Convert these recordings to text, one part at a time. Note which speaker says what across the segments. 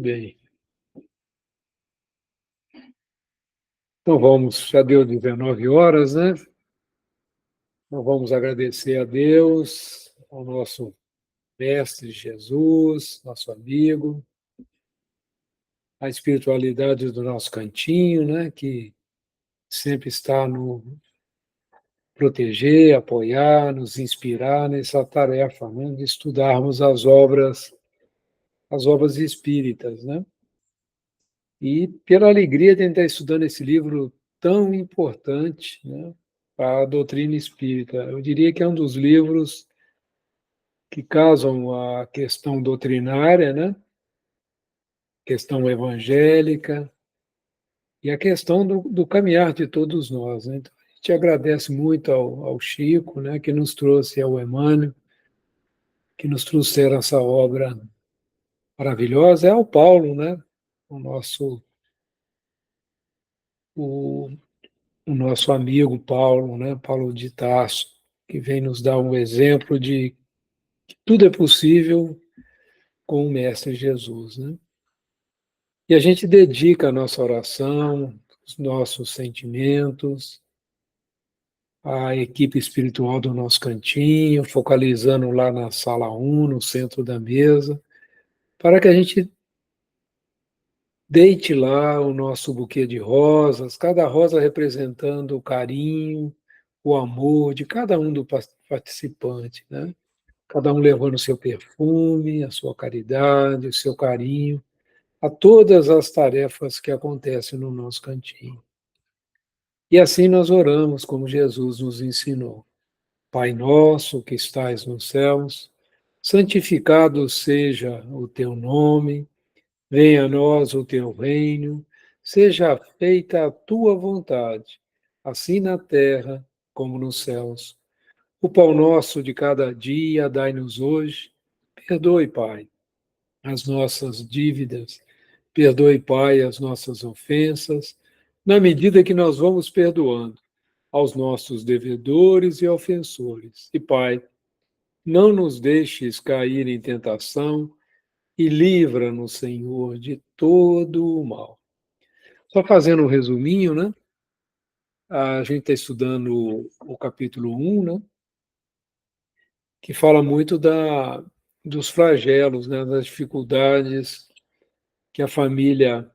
Speaker 1: Bem, então já deu 19 horas, né? Então vamos agradecer a Deus, ao nosso Mestre Jesus, nosso amigo, a espiritualidade do nosso cantinho, né? Que sempre está no proteger, apoiar, nos inspirar nessa tarefa, né? De estudarmos as obras espíritas, né? E pela alegria de estar estudando esse livro tão importante, né, para a doutrina espírita. Eu diria que é um dos livros que casam a questão doutrinária, né, questão evangélica e a questão do caminhar de todos nós, né? Então, a gente agradece muito ao Chico, né, que nos trouxe, ao Emmanuel, que nos trouxeram essa obra maravilhosa, é ao Paulo, né, o nosso o o nosso amigo Paulo, né, Paulo de Tarso, que vem nos dar um exemplo de que tudo é possível com o Mestre Jesus, né? E a gente dedica a nossa oração, os nossos sentimentos, à equipe espiritual do nosso cantinho, focalizando lá na sala 1, no centro da mesa, para que a gente deite lá o nosso buquê de rosas, cada rosa representando o carinho, o amor de cada um do participante, né? Cada um levando o seu perfume, a sua caridade, o seu carinho, a todas as tarefas que acontecem no nosso cantinho. E assim nós oramos como Jesus nos ensinou. Pai nosso que estais nos céus, santificado seja o teu nome, venha a nós o teu reino, seja feita a tua vontade, assim na terra como nos céus. O pão nosso de cada dia dai-nos hoje. Perdoe, Pai, as nossas dívidas. Perdoe, Pai, as nossas ofensas, na medida que nós vamos perdoando aos nossos devedores e ofensores. E, Pai, não nos deixes cair em tentação e livra-nos, Senhor, de todo o mal. Só fazendo um resuminho, né? A gente está estudando o capítulo 1, né? Que fala muito dos flagelos, né? Das dificuldades que a família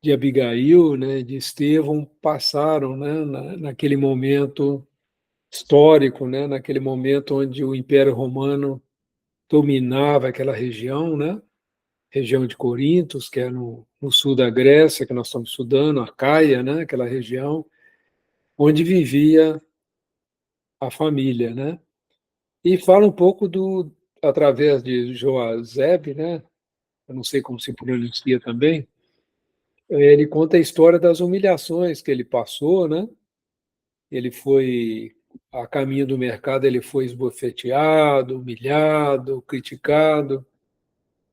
Speaker 1: de Abigail, né, de Estevão, passaram, né, naquele momento histórico, né, naquele momento onde o Império Romano dominava aquela região, né, região de Corintos, que é no sul da Grécia, que nós estamos estudando, a Caia, né, aquela região, onde vivia a família, né, e fala um pouco através de Joazebe, né, eu não sei como se pronuncia também, ele conta a história das humilhações que ele passou, né, ele foi, a caminho do mercado, ele foi esbofeteado, humilhado, criticado.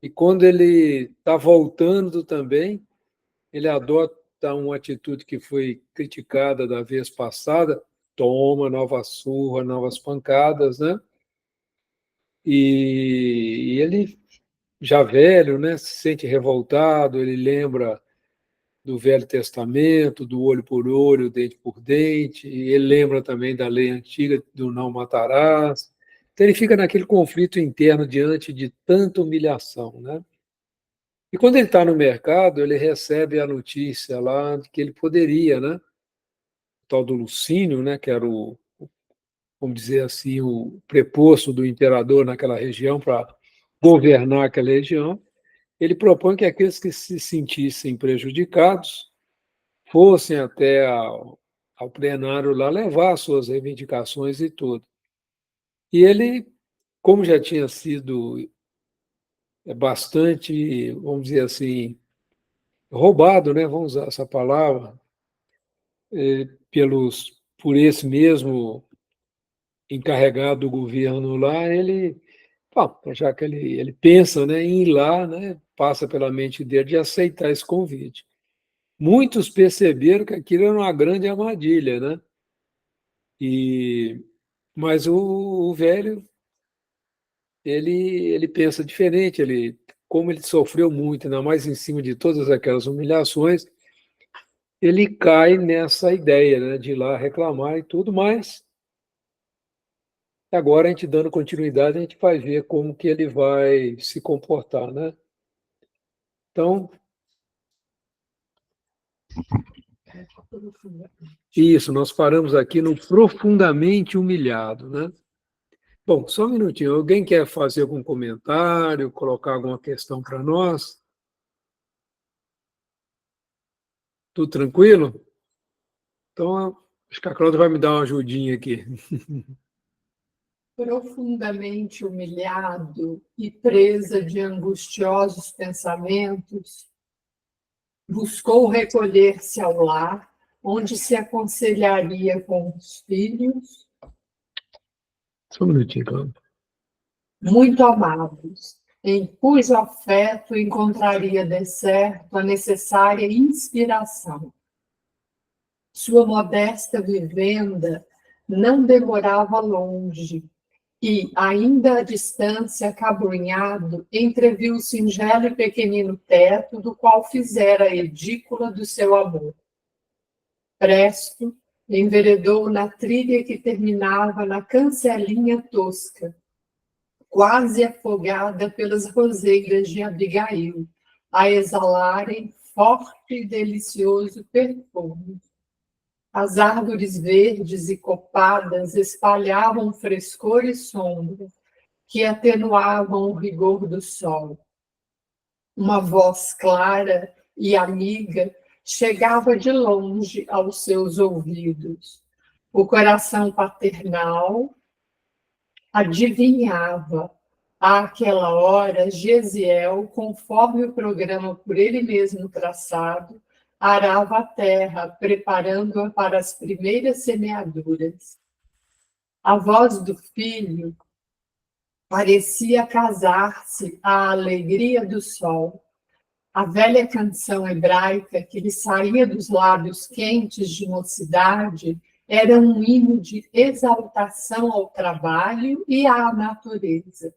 Speaker 1: E quando ele está voltando também, ele adota uma atitude que foi criticada da vez passada, toma nova surra, novas pancadas, né? E ele, já velho, né, se sente revoltado, ele lembra do Velho Testamento, do olho por olho, dente por dente, e ele lembra também da lei antiga do não matarás. Então ele fica naquele conflito interno diante de tanta humilhação, né? E quando ele está no mercado, ele recebe a notícia lá de que ele poderia, né? O tal do Lucínio, né? Que era vamos dizer assim, o preposto do imperador naquela região para governar aquela região. Ele propõe que aqueles que se sentissem prejudicados fossem até ao plenário lá levar suas reivindicações e tudo. E ele, como já tinha sido bastante, vamos dizer assim, roubado, né, vamos usar essa palavra, por esse mesmo encarregado do governo lá, bom, já que ele pensa, né, em ir lá, né, passa pela mente dele de aceitar esse convite. Muitos perceberam que aquilo era uma grande armadilha, né? E mas o velho, ele pensa diferente, ele como ele sofreu muito, ainda mais em cima de todas aquelas humilhações, ele cai nessa ideia, né, de ir lá reclamar e tudo, mas agora a gente dando continuidade, a gente vai ver como que ele vai se comportar, né? Então, isso, nós paramos aqui no profundamente humilhado, né? Bom, só um minutinho. Alguém quer fazer algum comentário, colocar alguma questão para nós? Tudo tranquilo? Então, acho que a Cláudia vai me dar uma ajudinha aqui.
Speaker 2: Profundamente humilhado e presa de angustiosos pensamentos, buscou recolher-se ao lar, onde se aconselharia com os filhos,
Speaker 1: Só um minutinho, Cláudia.
Speaker 2: muito amados, em cujo afeto encontraria de certo a necessária inspiração. Sua modesta vivenda não demorava longe, e, ainda à distância, acabrunhado, entreviu o singelo e pequenino teto do qual fizera a edícula do seu amor. Presto, enveredou na trilha que terminava na cancelinha tosca, quase afogada pelas roseiras de Abigail, a exalarem forte e delicioso perfume. As árvores verdes e copadas espalhavam frescor e sombra, que atenuavam o rigor do sol. Uma voz clara e amiga chegava de longe aos seus ouvidos. O coração paternal adivinhava, àquela hora, Gesiel, conforme o programa por ele mesmo traçado, arava a terra, preparando-a para as primeiras semeaduras. A voz do filho parecia casar-se à alegria do sol. A velha canção hebraica que lhe saía dos lábios quentes de mocidade era um hino de exaltação ao trabalho e à natureza.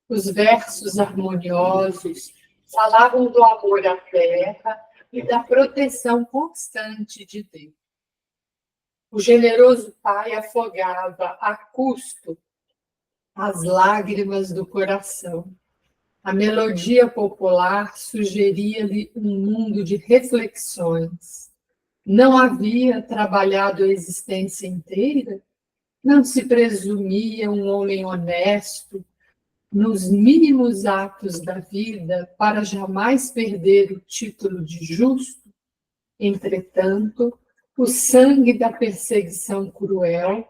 Speaker 2: Os versos harmoniosos falavam do amor à terra e da proteção constante de Deus. O generoso pai afogava a custo as lágrimas do coração. A melodia popular sugeria-lhe um mundo de reflexões. Não havia trabalhado a existência inteira? Não se presumia um homem honesto nos mínimos atos da vida para jamais perder o título de justo? Entretanto, o sangue da perseguição cruel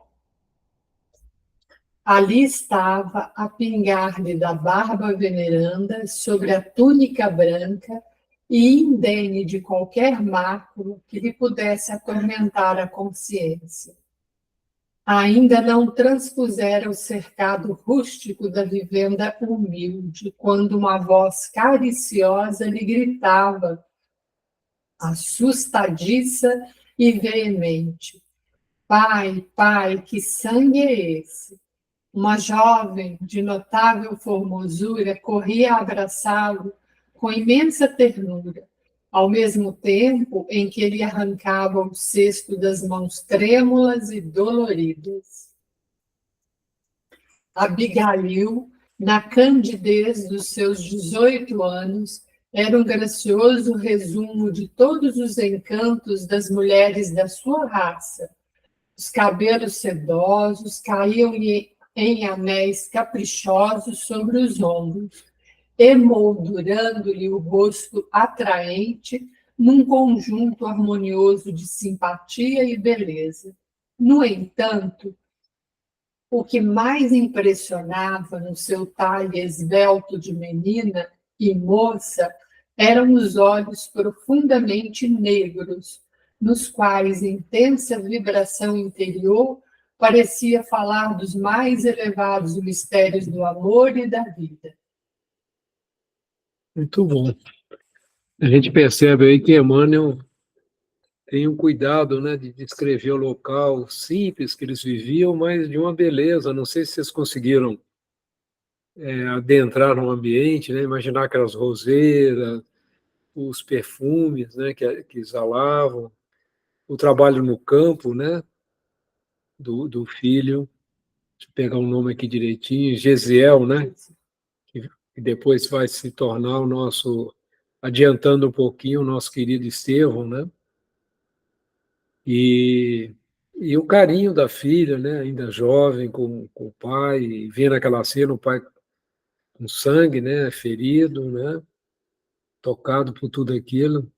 Speaker 2: ali estava a pingar-lhe da barba veneranda sobre a túnica branca e indene de qualquer mácula que lhe pudesse atormentar a consciência. Ainda não transpusera o cercado rústico da vivenda humilde, quando uma voz cariciosa lhe gritava, assustadiça e veemente: Pai, pai, que sangue é esse? Uma jovem de notável formosura corria a abraçá-lo com imensa ternura, ao mesmo tempo em que ele arrancava o cesto das mãos trêmulas e doloridas. Abigail, na candidez dos seus 18 anos, era um gracioso resumo de todos os encantos das mulheres da sua raça. Os cabelos sedosos caíam-lhe em anéis caprichosos sobre os ombros, emoldurando-lhe o rosto atraente num conjunto harmonioso de simpatia e beleza. No entanto, o que mais impressionava no seu talhe esbelto de menina e moça eram os olhos profundamente negros, nos quais intensa vibração interior parecia falar dos mais elevados mistérios do amor e da vida.
Speaker 1: Muito bom. A gente percebe aí que Emmanuel tem um cuidado, né, de descrever o local simples que eles viviam, mas de uma beleza. Não sei se vocês conseguiram adentrar no ambiente, né? Imaginar aquelas roseiras, os perfumes, né? que exalavam, o trabalho no campo, né? do filho, deixa eu pegar o nome aqui direitinho, Gesiel, né? que depois vai se tornar o nosso, adiantando um pouquinho, o nosso querido Estevão, né? E, e o carinho da filha, né? Ainda jovem, com o pai, e vendo aquela cena, o pai com sangue, né? Ferido, né? Tocado por tudo aquilo.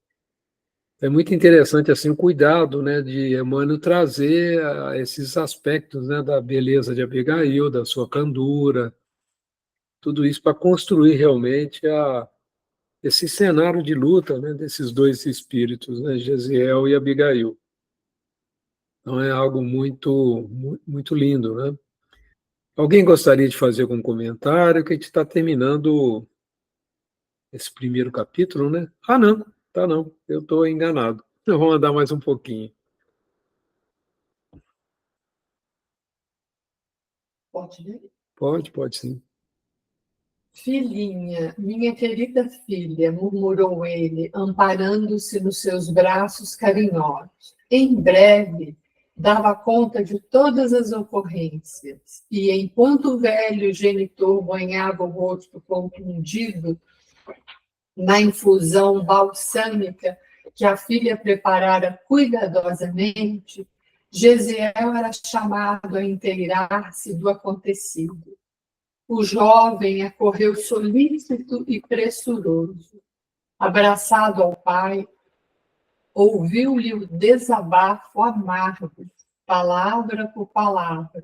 Speaker 1: É muito interessante assim o cuidado, né, de Emmanuel trazer esses aspectos, né, da beleza de Abigail, da sua candura, tudo isso para construir realmente esse cenário de luta, né, desses dois espíritos, né, Gesiel e Abigail. Então é algo muito lindo, né? Alguém gostaria de fazer algum comentário? Que a gente está terminando esse primeiro capítulo, né? Ah, não, tá não, eu estou enganado. Eu vou andar mais um pouquinho.
Speaker 2: Pode ler?
Speaker 1: Pode sim.
Speaker 2: Filhinha, minha querida filha, murmurou ele, amparando-se nos seus braços carinhosos. Em breve, dava conta de todas as ocorrências, e enquanto o velho genitor banhava o rosto contundido na infusão balsâmica que a filha preparara cuidadosamente, Gesiel era chamado a inteirar-se do acontecido. O jovem acorreu solícito e pressuroso. Abraçado ao pai, ouviu-lhe o desabafo amargo, palavra por palavra.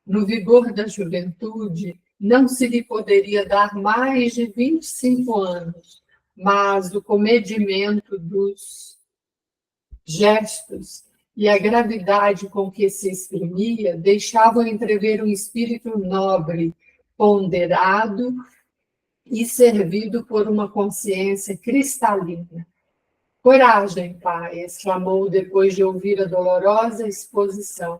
Speaker 2: No vigor da juventude, não se lhe poderia dar mais de 25 anos, mas o comedimento dos gestos e a gravidade com que se exprimia deixavam entrever um espírito nobre, ponderado e servido por uma consciência cristalina. Coragem, pai, exclamou depois de ouvir a dolorosa exposição,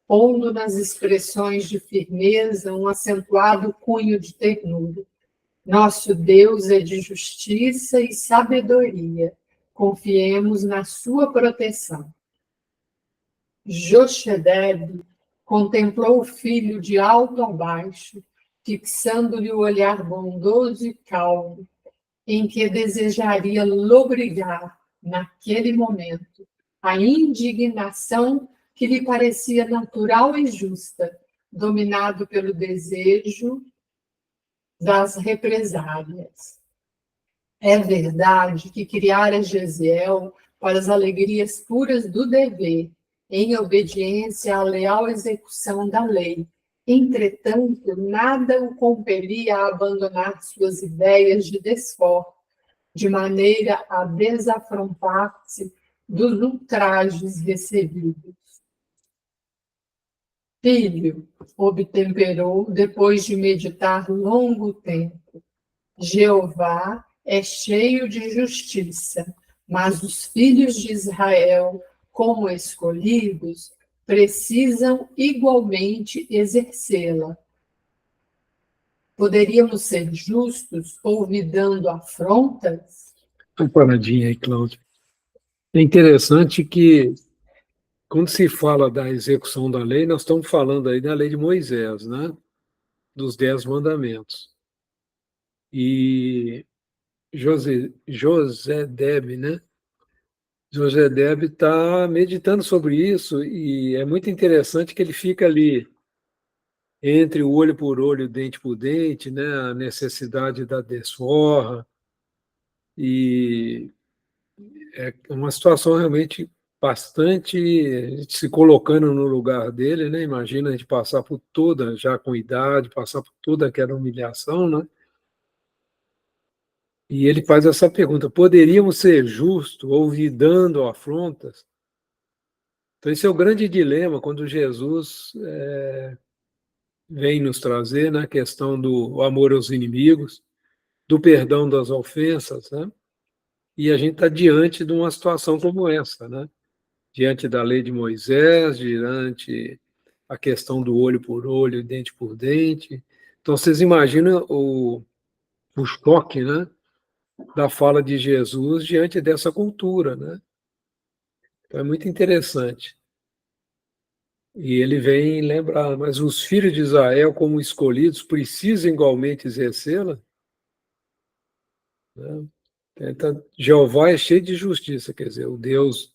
Speaker 2: pondo nas expressões de firmeza um acentuado cunho de ternura. Nosso Deus é de justiça e sabedoria. Confiemos na sua proteção. Jochebed contemplou o filho de alto a baixo, fixando-lhe o olhar bondoso e calmo, em que desejaria lobrigar, naquele momento, a indignação que lhe parecia natural e justa, dominado pelo desejo das represálias. É verdade que criara Gesiel para as alegrias puras do dever, em obediência à leal execução da lei. Entretanto, nada o compelia a abandonar suas ideias de desforra, de maneira a desafrontar-se dos ultrajes recebidos. Filho, obtemperou, depois de meditar longo tempo, Jeová é cheio de justiça, mas os filhos de Israel, como escolhidos, precisam igualmente exercê-la. Poderíamos ser justos olvidando afrontas?
Speaker 1: Uma paradinha aí, Cláudio. É interessante que, quando se fala da execução da lei, nós estamos falando aí da lei de Moisés, né? Dos 10 mandamentos. E Josedeb, né? Josedeb está meditando sobre isso e é muito interessante que ele fica ali entre o olho por olho, dente por dente, né? A necessidade da desforra, e é uma situação realmente bastante, a gente se colocando no lugar dele, né? Imagina a gente passar por toda, já com idade, passar por toda aquela humilhação, né? E ele faz essa pergunta: poderíamos ser justos olvidando afrontas? Então, esse é o grande dilema quando Jesus vem nos trazer, né, a questão do amor aos inimigos, do perdão das ofensas, né? E a gente está diante de uma situação como essa, né? Diante da lei de Moisés, diante a questão do olho por olho, dente por dente, Então, vocês imaginam o choque, né, da fala de Jesus diante dessa cultura, né? Então, é muito interessante. E ele vem lembrar, mas os filhos de Israel, como escolhidos, precisam igualmente exercê-la, né? Então, Jeová é cheio de justiça, quer dizer, o Deus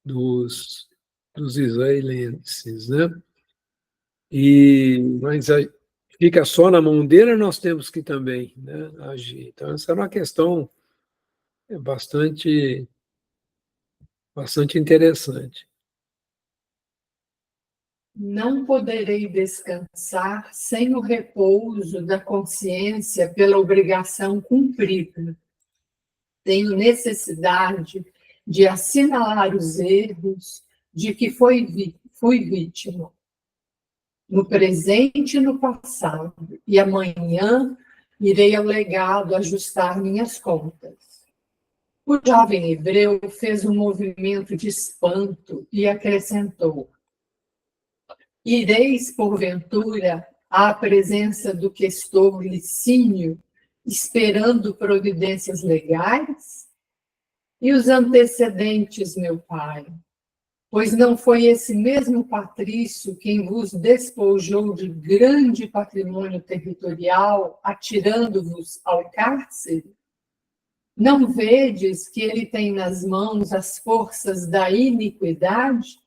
Speaker 1: dos, dos israelenses, né? Mas fica só na mão dele, nós temos que também, né, agir. Então, essa é uma questão bastante, bastante interessante.
Speaker 2: Não poderei descansar sem o repouso da consciência pela obrigação cumprida. Tenho necessidade de assinalar os erros de que fui vítima, no presente e no passado, e amanhã irei ao legado ajustar minhas contas. O jovem hebreu fez um movimento de espanto e acrescentou: ireis, porventura, à presença do questor Licínio, esperando providências legais? E os antecedentes, meu pai? Pois não foi esse mesmo patrício quem vos despojou de grande patrimônio territorial, atirando-vos ao cárcere? Não vedes que ele tem nas mãos as forças da iniquidade?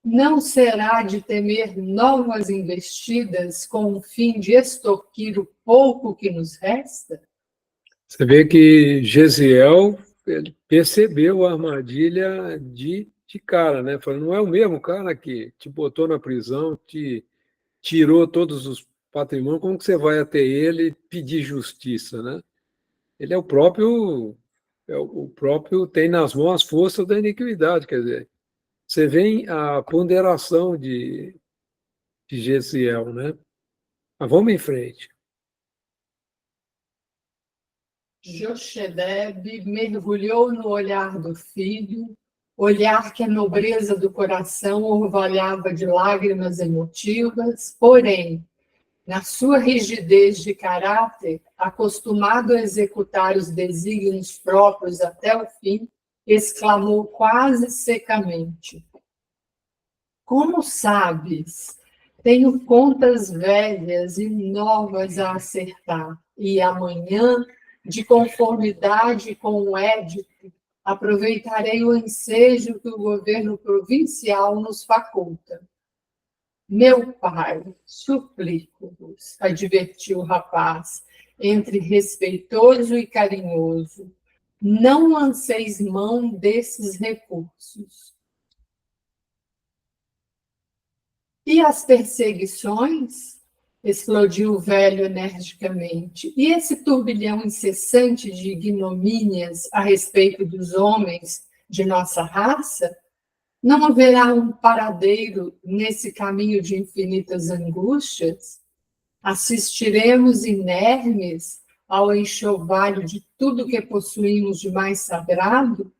Speaker 2: Não será de temer novas investidas com o fim de extorquir o pouco que nos resta?
Speaker 1: Você vê que Gesiel, ele percebeu a armadilha de cara, né? Falou, não é o mesmo cara que te botou na prisão, te tirou todos os patrimônios, como que você vai até ele pedir justiça, né? Ele é o próprio tem nas mãos as forças da iniquidade, quer dizer, você vê a ponderação de Gesiel, né? Mas vamos em frente.
Speaker 2: Jochebed mergulhou no olhar do filho, olhar que a nobreza do coração orvalhava de lágrimas emotivas, porém, na sua rigidez de caráter, acostumado a executar os desígnios próprios até o fim, exclamou quase secamente: como sabes? Tenho contas velhas e novas a acertar, e amanhã, de conformidade com o édito, aproveitarei o ensejo que o governo provincial nos faculta. Meu pai, suplico-vos, advertiu o rapaz, entre respeitoso e carinhoso, não lanceis mão desses recursos. E as perseguições? Explodiu o velho energicamente. E esse turbilhão incessante de ignomínias a respeito dos homens de nossa raça? Não haverá um paradeiro nesse caminho de infinitas angústias? Assistiremos inermes ao enxovalho de tudo que possuímos de mais sagrado?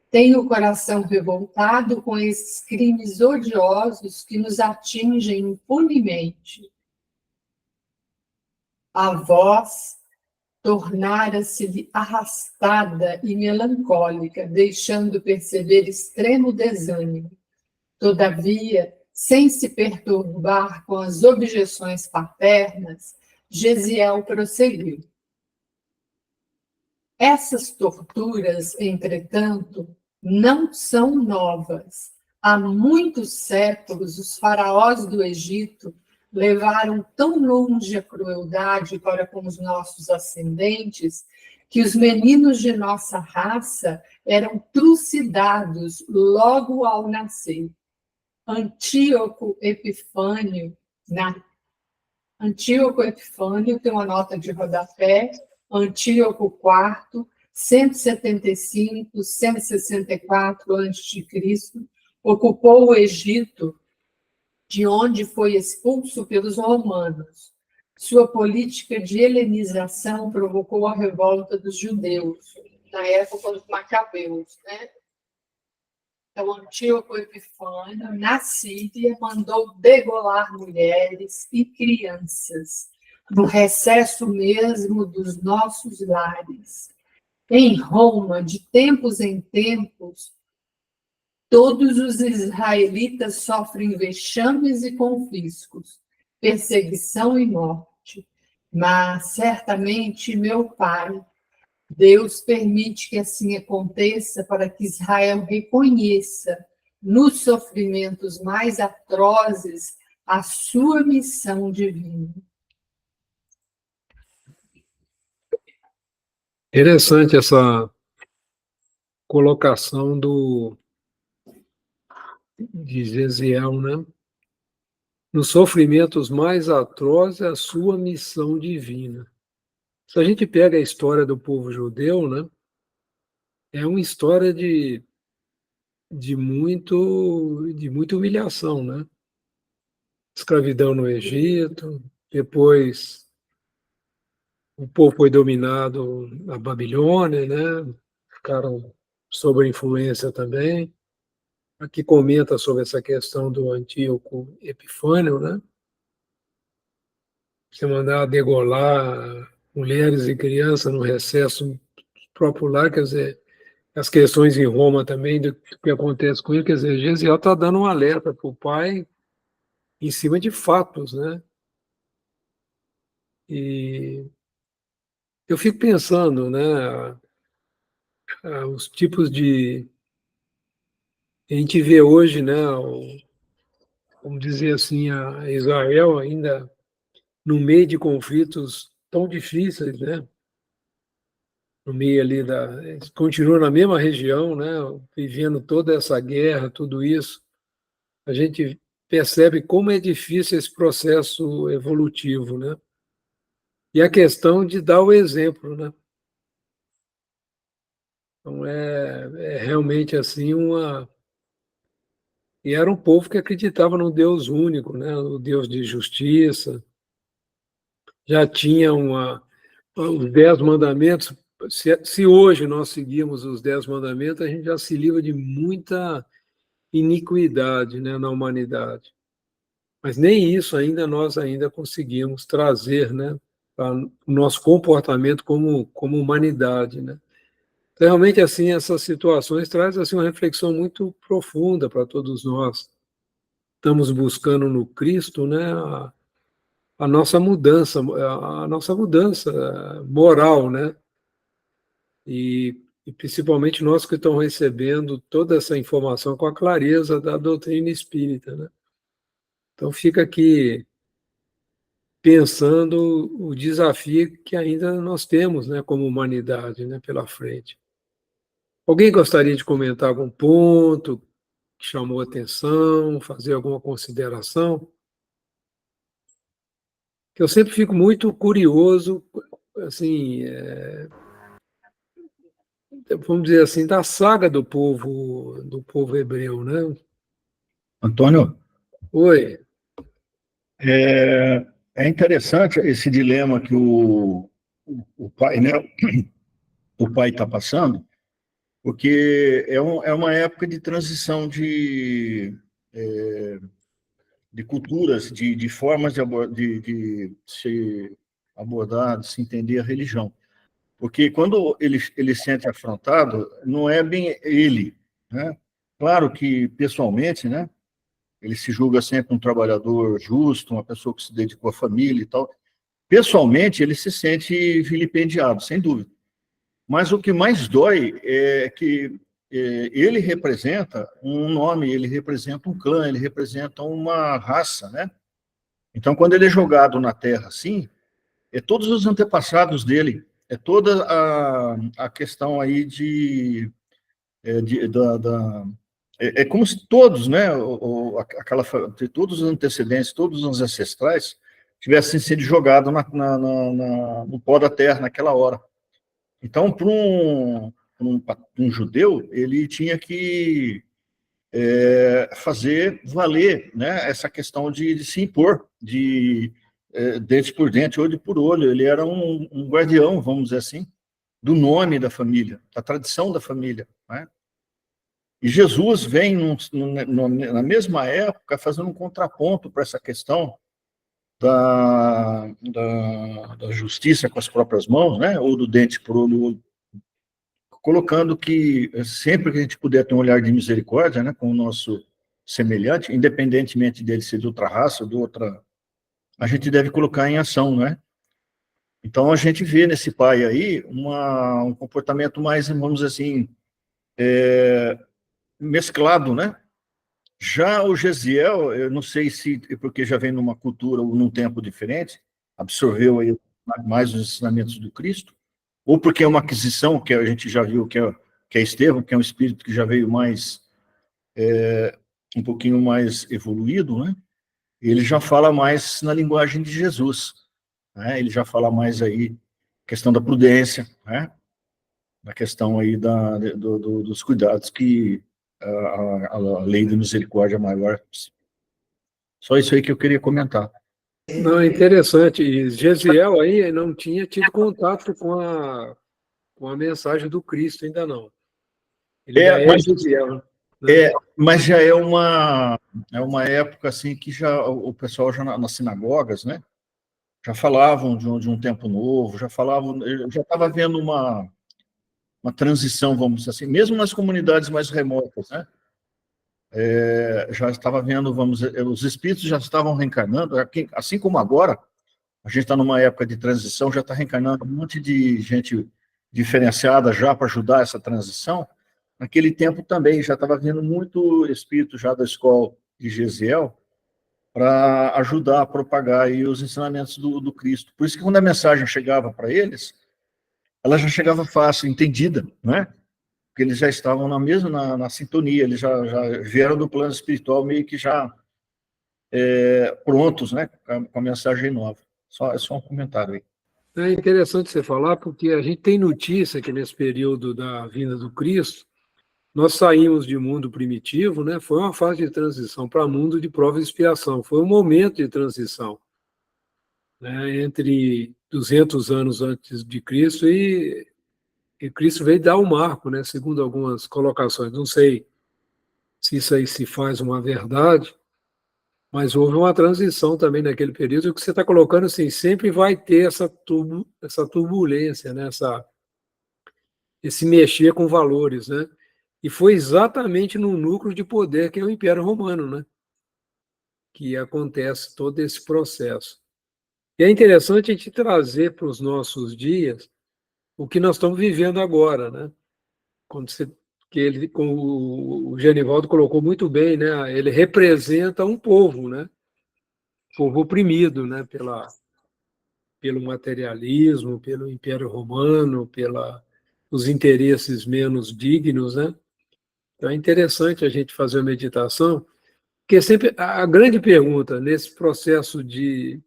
Speaker 2: Tenho o coração revoltado com esses crimes odiosos que nos atingem impunemente. A voz tornara-se arrastada e melancólica, deixando perceber extremo desânimo. Todavia, sem se perturbar com as objeções paternas, Gesiel prosseguiu. Essas torturas, entretanto, não são novas. Há muitos séculos, os faraós do Egito levaram tão longe a crueldade para com os nossos ascendentes que os meninos de nossa raça eram trucidados logo ao nascer. Antíoco Epifânio tem uma nota de rodapé, Antíoco IV, 175, 164 a.C., ocupou o Egito, de onde foi expulso pelos romanos. Sua política de helenização provocou a revolta dos judeus, na época dos macabeus, né? Então, Antíoco Epifânio, na Síria, mandou degolar mulheres e crianças, no recesso mesmo dos nossos lares. Em Roma, de tempos em tempos, todos os israelitas sofrem vexames e confiscos, perseguição e morte. Mas, certamente, meu Pai, Deus permite que assim aconteça para que Israel reconheça, nos sofrimentos mais atrozes, a sua missão divina.
Speaker 1: Interessante essa colocação de Gesiel, né? Nos sofrimentos mais atrozes, a sua missão divina. Se a gente pega a história do povo judeu, né? É uma história de muita humilhação, né? Escravidão no Egito, depois o povo foi dominado na Babilônia, né? Ficaram sob a influência também. Aqui comenta sobre essa questão do Antíoco Epifânio, né? Você mandar degolar mulheres e crianças no recesso do próprio lar, quer dizer, as questões em Roma também, do que acontece com ele, quer dizer, Gesiel está dando um alerta para o pai em cima de fatos, né? E eu fico pensando, né, os tipos de... A gente vê hoje, né, vamos dizer assim, a Israel ainda no meio de conflitos tão difíceis, né? No meio ali eles continuam na mesma região, né? Vivendo toda essa guerra, tudo isso. A gente percebe como é difícil esse processo evolutivo, né? E a questão de dar o exemplo, né? Então é realmente assim uma... E era um povo que acreditava no Deus único, né? O Deus de justiça. Já tinha os 10 mandamentos. Se hoje nós seguirmos os 10 mandamentos, a gente já se livra de muita iniquidade, né, na humanidade. Mas nem isso nós ainda conseguimos trazer, né, para o nosso comportamento como humanidade, né? Então, realmente, assim, essas situações trazem assim, uma reflexão muito profunda para todos nós. Estamos buscando no Cristo, né, a nossa mudança moral, né? E principalmente nós que estamos recebendo toda essa informação com a clareza da doutrina espírita, né? Então fica aqui pensando o desafio que ainda nós temos, né, como humanidade, né, pela frente. Alguém gostaria de comentar algum ponto que chamou a atenção, fazer alguma consideração? Que eu sempre fico muito curioso, assim, vamos dizer assim, da saga do povo hebreu, né?
Speaker 3: Antônio,
Speaker 1: Oi.
Speaker 3: é interessante esse dilema que o pai, né, o pai está passando, porque é uma época de transição de culturas, de formas de se abordar, de se entender a religião. Porque quando ele se sente afrontado, não é bem ele, né? Claro que, pessoalmente, né, ele se julga sempre um trabalhador justo, uma pessoa que se dedicou à família e tal. Pessoalmente, ele se sente vilipendiado, sem dúvida. Mas o que mais dói é que ele representa um nome, ele representa um clã, ele representa uma raça, né? Então, quando ele é jogado na terra assim, é todos os antepassados dele, é toda a questão aí é como se todos, né, todos os antecedentes, todos os ancestrais tivessem sido jogados no pó da terra naquela hora. Então, para um judeu, ele tinha que fazer valer, né, essa questão de se impor, dente por dente, olho por olho. Ele era um guardião, vamos dizer assim, do nome da família, da tradição da família, né? E Jesus vem, na mesma época, fazendo um contraponto para essa questão da justiça com as próprias mãos, né? Ou do dente por olho, colocando que sempre que a gente puder ter um olhar de misericórdia, né, com o nosso semelhante, independentemente dele ser de outra raça ou de outra, a gente deve colocar em ação, né? Então a gente vê nesse pai aí um comportamento mais, vamos dizer assim, mesclado, né? Já o Gesiel, eu não sei se porque já vem numa cultura ou num tempo diferente, absorveu aí mais os ensinamentos do Cristo, ou porque é uma aquisição que a gente já viu que é Estevão, que é um espírito que já veio mais um pouquinho mais evoluído, né? Ele já fala mais na linguagem de Jesus, né? Ele já fala mais aí questão da prudência, né? Na questão aí dos cuidados que a lei da misericórdia maior. Só isso aí que eu queria comentar.
Speaker 1: Não, é interessante. E Gesiel aí não tinha tido contato com a mensagem do Cristo, ainda não. Ele ainda é Gesiel, né?
Speaker 3: Mas já é uma época assim que já o pessoal já nas sinagogas, né? Já falavam de um tempo novo, já falavam, eu já estava vendo uma transição, vamos dizer assim, mesmo nas comunidades mais remotas, né? Já estava vendo, vamos dizer, os espíritos já estavam reencarnando, assim como agora, a gente está numa época de transição, já está reencarnando um monte de gente diferenciada já para ajudar essa transição. Naquele tempo também já estava vendo muito espírito já da escola de Gesiel para ajudar a propagar aí os ensinamentos do Cristo. Por isso que quando a mensagem chegava para eles, ela já chegava fácil, entendida, né? Porque eles já estavam na sintonia, eles já vieram do plano espiritual meio que já prontos, né? Com a mensagem nova. É só um comentário aí.
Speaker 1: É interessante você falar, porque a gente tem notícia que nesse período da vinda do Cristo, nós saímos de mundo primitivo, né? Foi uma fase de transição para mundo de prova e expiação. Foi um momento de transição, né? Entre 200 anos antes de Cristo e Cristo veio dar o marco, né? Segundo algumas colocações. Não sei se isso aí se faz uma verdade, mas houve uma transição também naquele período. O que você está colocando, assim, sempre vai ter essa turbulência, né? Esse mexer com valores, né? E foi exatamente no núcleo de poder que é o Império Romano, né? Que acontece todo esse processo. E é interessante a gente trazer para os nossos dias o que nós estamos vivendo agora, né? Quando você, que ele, como o Genivaldo colocou muito bem, né? Ele representa um povo, né? Povo oprimido, né? Pelo materialismo, pelo Império Romano, os interesses menos dignos, né? Então é interessante a gente fazer a meditação, porque sempre a grande pergunta nesse processo de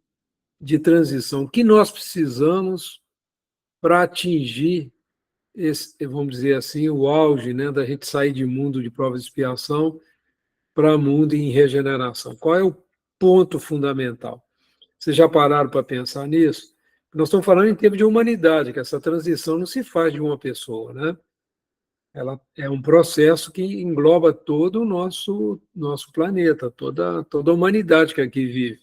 Speaker 1: transição, o que nós precisamos para atingir esse, vamos dizer assim, o auge, né, da gente sair de mundo de prova e expiação para mundo em regeneração? Qual é o ponto fundamental? Vocês já pararam para pensar nisso? Nós estamos falando em termos de humanidade, que essa transição não se faz de uma pessoa, né? Ela é um processo que engloba todo o nosso planeta, toda a humanidade que aqui vive.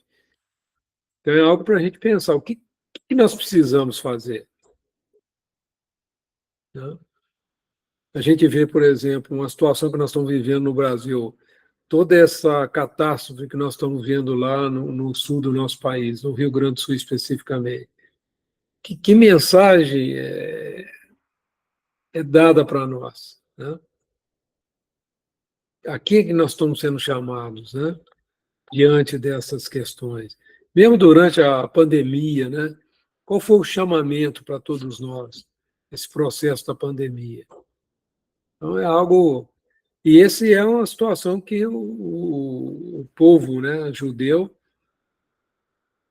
Speaker 1: Então é algo para a gente pensar, o que nós precisamos fazer, né? A gente vê, por exemplo, uma situação que nós estamos vivendo no Brasil, toda essa catástrofe que nós estamos vendo lá no sul do nosso país, no Rio Grande do Sul especificamente. Que mensagem é dada para nós, né? A que nós estamos sendo chamados, né? Diante dessas questões. Mesmo durante a pandemia, né? Qual foi o chamamento para todos nós, esse processo da pandemia? Então, é algo. E essa é uma situação que o povo, né, judeu,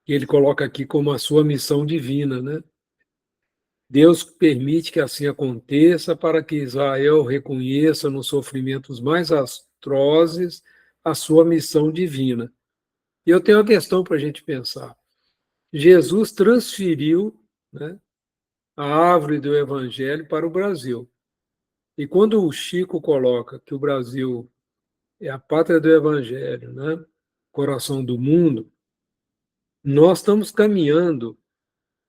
Speaker 1: que ele coloca aqui como a sua missão divina, né? Deus permite que assim aconteça para que Israel reconheça nos sofrimentos mais atrozes a sua missão divina. E eu tenho uma questão para a gente pensar. Jesus transferiu, né, a árvore do Evangelho para o Brasil. E quando o Chico coloca que o Brasil é a pátria do Evangelho, né? Coração do mundo, nós estamos caminhando,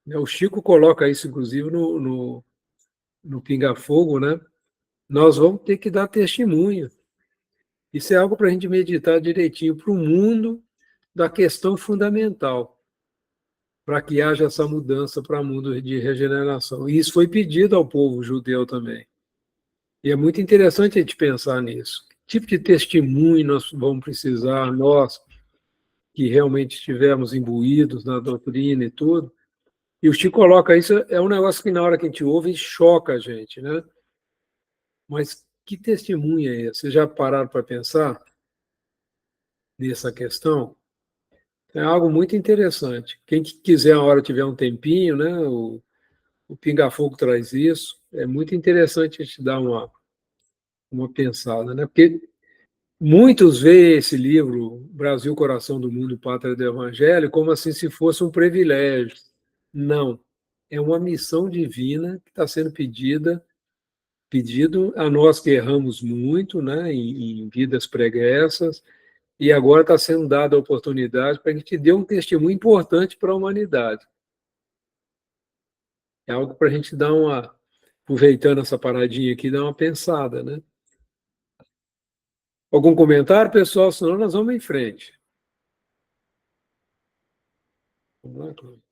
Speaker 1: né? O Chico coloca isso, inclusive, no Pinga Fogo, né? Nós vamos ter que dar testemunho. Isso é algo para a gente meditar direitinho para o mundo da questão fundamental, para que haja essa mudança para o mundo de regeneração. E isso foi pedido ao povo judeu também. E é muito interessante a gente pensar nisso. Que tipo de testemunho nós vamos precisar, nós que realmente estivemos imbuídos na doutrina e tudo. E o Chico coloca isso, é um negócio que na hora que a gente ouve, choca a gente, né? Mas que testemunho é esse? Vocês já pararam para pensar nessa questão? É algo muito interessante. Quem quiser, a hora tiver um tempinho, né? O Pinga Fogo traz isso. É muito interessante a gente dar uma pensada, né? Porque muitos veem esse livro, Brasil, Coração do Mundo, Pátria do Evangelho, como assim se fosse um privilégio. Não. É uma missão divina que está sendo pedido a nós que erramos muito, né, em vidas pregressas, e agora está sendo dada a oportunidade para que a gente dê um testemunho importante para a humanidade. É algo para a gente dar aproveitando essa paradinha aqui, dar uma pensada, né? Algum comentário, pessoal? Senão nós vamos em frente. Vamos lá, Cláudia.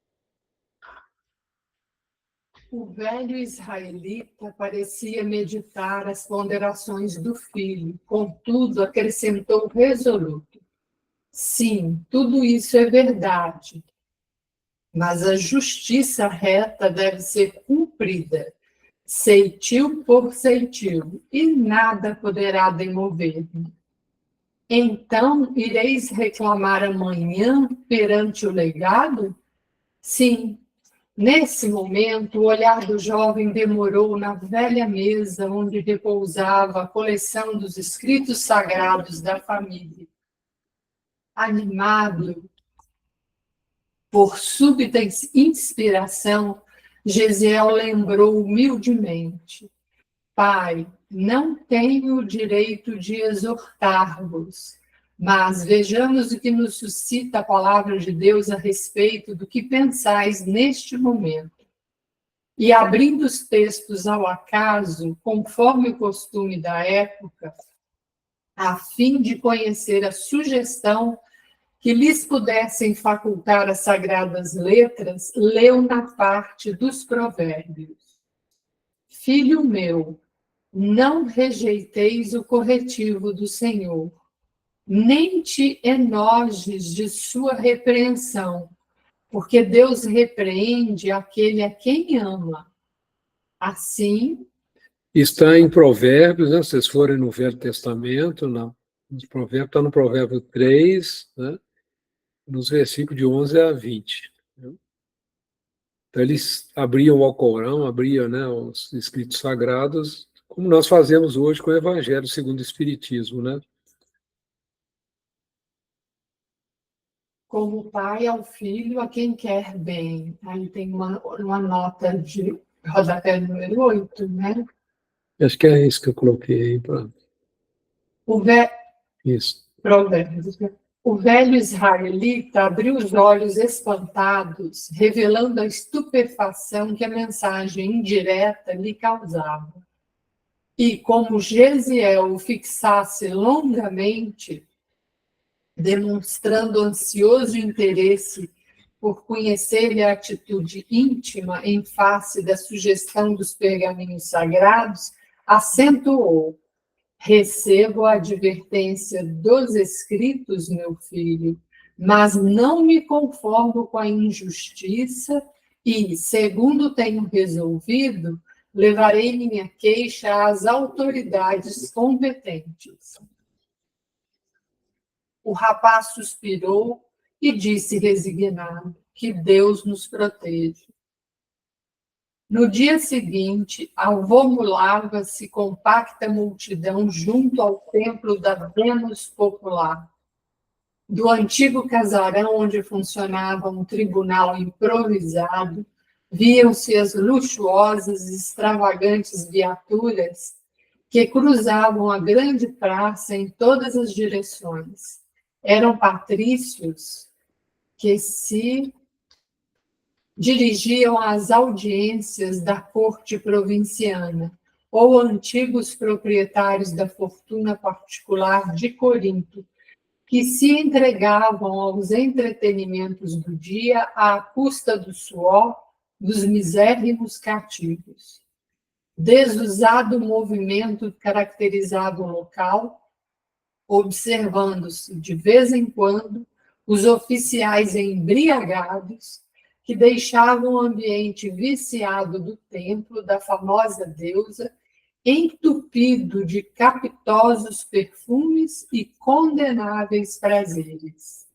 Speaker 2: O velho israelita parecia meditar as ponderações do filho, contudo acrescentou resoluto: sim, tudo isso é verdade, mas a justiça reta deve ser cumprida, ceitil por ceitil, e nada poderá demover-me. Então ireis reclamar amanhã perante o legado? Sim. Nesse momento, o olhar do jovem demorou na velha mesa onde repousava a coleção dos escritos sagrados da família. Animado por súbita inspiração, Gesiel lembrou humildemente: Pai, não tenho o direito de exortar-vos, mas vejamos o que nos suscita a palavra de Deus a respeito do que pensais neste momento. E abrindo os textos ao acaso, conforme o costume da época, a fim de conhecer a sugestão que lhes pudessem facultar as sagradas letras, leu na parte dos provérbios: Filho meu, não rejeiteis o corretivo do Senhor, nem te enojes de sua repreensão, porque Deus repreende aquele a quem ama. Assim...
Speaker 1: Está em Provérbios, né? Se vocês forem no Velho Testamento, está no Provérbio 3, né? Nos versículos de 11 a 20. Né? Então, eles abriam o Alcorão, abriam, né, os escritos sagrados, como nós fazemos hoje com o Evangelho segundo o Espiritismo, né?
Speaker 2: Como pai ao filho a quem quer bem. Aí tem uma nota de rodapé número 8, né?
Speaker 1: Acho que é isso que eu coloquei aí. Isso.
Speaker 2: Provérbios. O velho israelita abriu os olhos espantados, revelando a estupefação que a mensagem indireta lhe causava. E como Gesiel o fixasse longamente, demonstrando ansioso interesse por conhecer-lhe a atitude íntima em face da sugestão dos pergaminhos sagrados, acentuou: recebo a advertência dos escritos, meu filho, mas não me conformo com a injustiça e, segundo tenho resolvido, levarei minha queixa às autoridades competentes. O rapaz suspirou e disse resignado: que Deus nos proteja. No dia seguinte, alvomulava-se compacta multidão junto ao templo da Vênus popular. Do antigo casarão onde funcionava um tribunal improvisado, viam-se as luxuosas e extravagantes viaturas que cruzavam a grande praça em todas as direções. Eram patrícios que se dirigiam às audiências da corte provinciana, ou antigos proprietários da fortuna particular de Corinto, que se entregavam aos entretenimentos do dia à custa do suor dos misérrimos cativos. Desusado movimento caracterizava o local, observando-se, de vez em quando, os oficiais embriagados que deixavam o ambiente viciado do templo da famosa deusa, entupido de capitosos perfumes e condenáveis prazeres.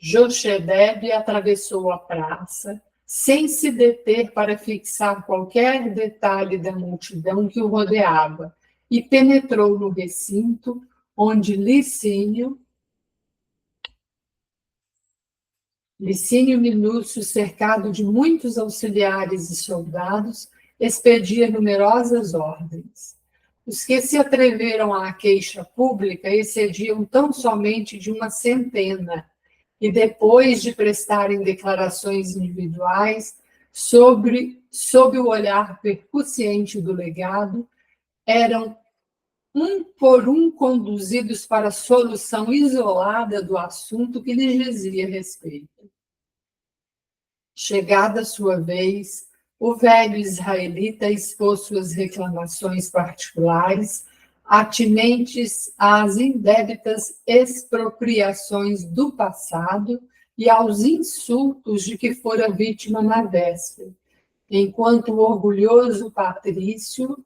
Speaker 2: Jochebed atravessou a praça, sem se deter para fixar qualquer detalhe da multidão que o rodeava, e penetrou no recinto onde Licínio Minúcio, cercado de muitos auxiliares e soldados, expedia numerosas ordens. Os que se atreveram à queixa pública excediam tão somente de 100, e depois de prestarem declarações individuais sob o olhar percussiente do legado, eram um por um conduzidos para a solução isolada do assunto que lhes dizia respeito. Chegada a sua vez, o velho israelita expôs suas reclamações particulares, atinentes às indébitas expropriações do passado e aos insultos de que fora vítima na véspera, enquanto o orgulhoso patrício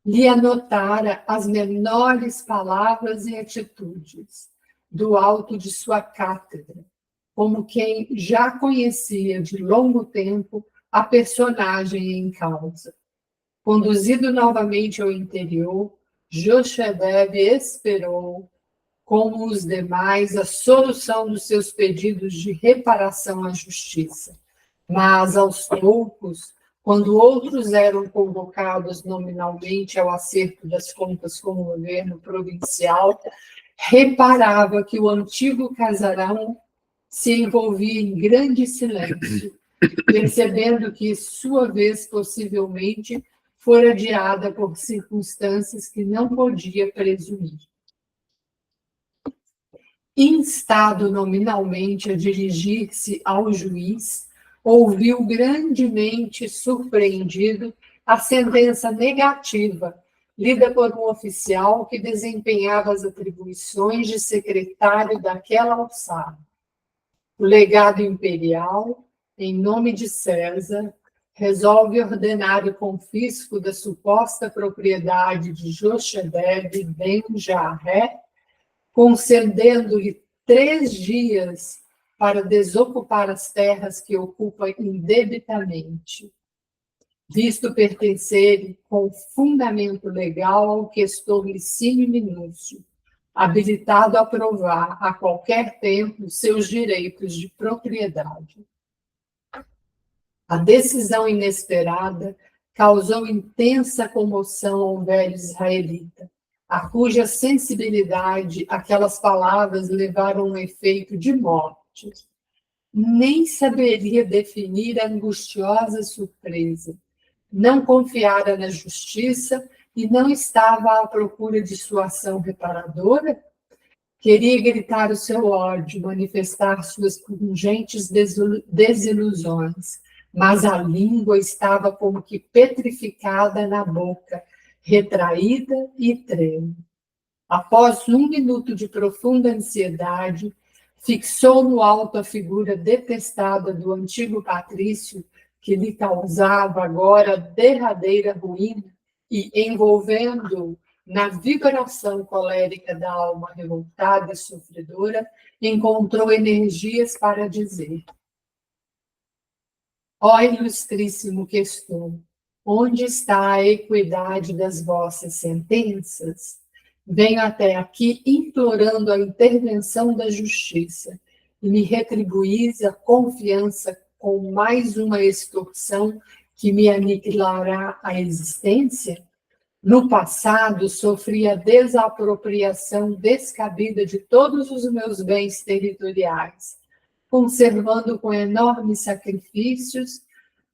Speaker 2: lhe anotara as menores palavras e atitudes do alto de sua cátedra, como quem já conhecia de longo tempo a personagem em causa. Conduzido novamente ao interior, Jochebed esperou, como os demais, a solução dos seus pedidos de reparação à justiça. Mas, aos poucos, quando outros eram convocados nominalmente ao acerto das contas com o governo provincial, reparava que o antigo casarão se envolvia em grande silêncio, percebendo que sua vez possivelmente fora adiada por circunstâncias que não podia presumir. Instado nominalmente a dirigir-se ao juiz, ouviu grandemente surpreendido a sentença negativa, lida por um oficial que desempenhava as atribuições de secretário daquela alçada. O legado imperial, em nome de César, resolve ordenar o confisco da suposta propriedade de Jochebed ben Jarré, concedendo-lhe 3 dias para desocupar as terras que ocupa indebitamente, visto pertencerem com fundamento legal ao questor Licínio Minúcio, habilitado a provar a qualquer tempo seus direitos de propriedade. A decisão inesperada causou intensa comoção ao velho israelita, a cuja sensibilidade aquelas palavras levaram um efeito de morte. Nem saberia definir a angustiosa surpresa. Não confiara na justiça e não estava à procura de sua ação reparadora? Queria gritar o seu ódio, manifestar suas pungentes desilusões, mas a língua estava como que petrificada na boca, retraída e trêmula. Após 1 minuto de profunda ansiedade, fixou no alto a figura detestada do antigo patrício, que lhe causava agora derradeira ruína, e, envolvendo-o na vibração colérica da alma revoltada e sofredora, encontrou energias para dizer: ó ilustríssimo questor, onde está a equidade das vossas sentenças? Venho até aqui implorando a intervenção da justiça e me retribuís a confiança com mais uma extorsão que me aniquilará a existência? No passado, sofri a desapropriação descabida de todos os meus bens territoriais, conservando com enormes sacrifícios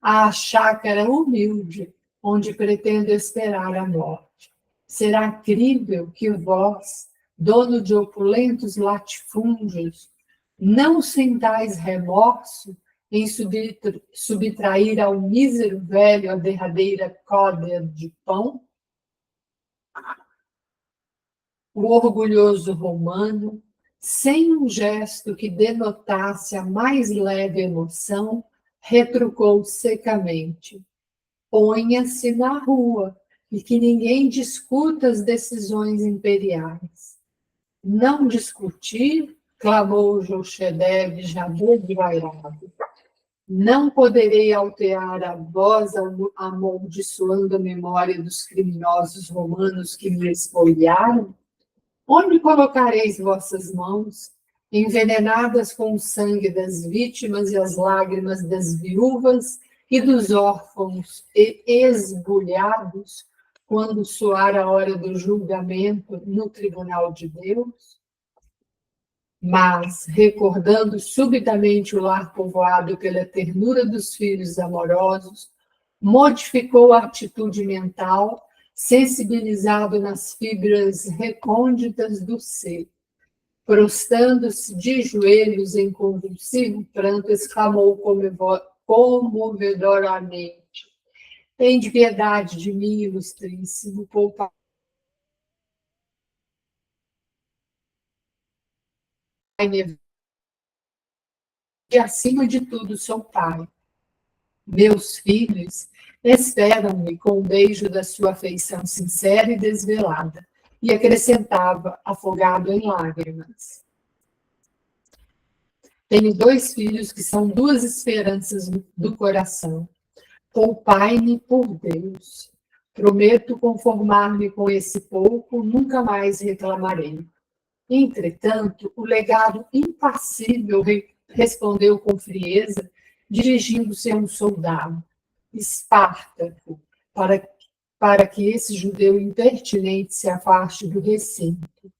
Speaker 2: a chácara humilde, onde pretendo esperar a morte. Será crível que vós, dono de opulentos latifúndios, não sentais remorso em subtrair ao mísero velho a derradeira códea de pão? O orgulhoso romano, sem um gesto que denotasse a mais leve emoção, retrucou secamente: ponha-se na rua e que ninguém discuta as decisões imperiais. Não discutir? Clamou Jochedev, já desvairado. Não poderei alterar a voz amaldiçoando a memória dos criminosos romanos que me expoliaram? Onde colocareis vossas mãos, envenenadas com o sangue das vítimas e as lágrimas das viúvas e dos órfãos esbulhados, quando soar a hora do julgamento no tribunal de Deus? Mas, recordando subitamente o lar povoado pela ternura dos filhos amorosos, modificou a atitude mental, sensibilizado nas fibras recônditas do ser. Prostrando-se de joelhos em convulsivo pranto, exclamou comovedoramente: tende piedade de mim, ilustríssimo, poupai e, acima de tudo, sou pai. Meus filhos esperam-me com o beijo da sua afeição sincera e desvelada. E acrescentava, afogado em lágrimas: tenho 2 filhos que são 2 esperanças do coração. Poupai-me por Deus. Prometo conformar-me com esse pouco, nunca mais reclamarei. Entretanto, o legado impassível respondeu com frieza, dirigindo-se a um soldado: Espartaco, para que esse judeu impertinente se afaste do recinto,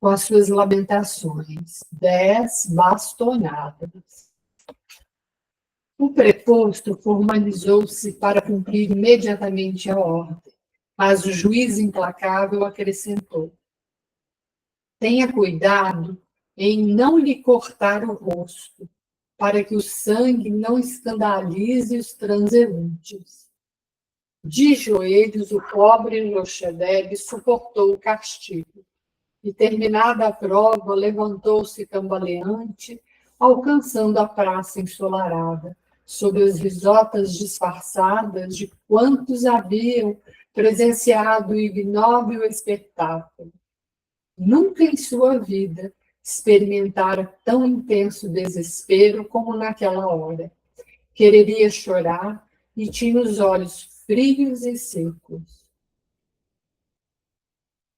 Speaker 2: com as suas lamentações. 10 bastonadas. O preposto formalizou-se para cumprir imediatamente a ordem, mas o juiz implacável acrescentou: tenha cuidado em não lhe cortar o rosto, para que o sangue não escandalize os transeuntes. De joelhos, o pobre Jochedev suportou o castigo, e, terminada a prova, levantou-se cambaleante, alcançando a praça ensolarada, sob as risotas disfarçadas de quantos haviam presenciado o ignóbil espetáculo. Nunca em sua vida experimentara tão intenso desespero como naquela hora. Quereria chorar e tinha os olhos frios e secos.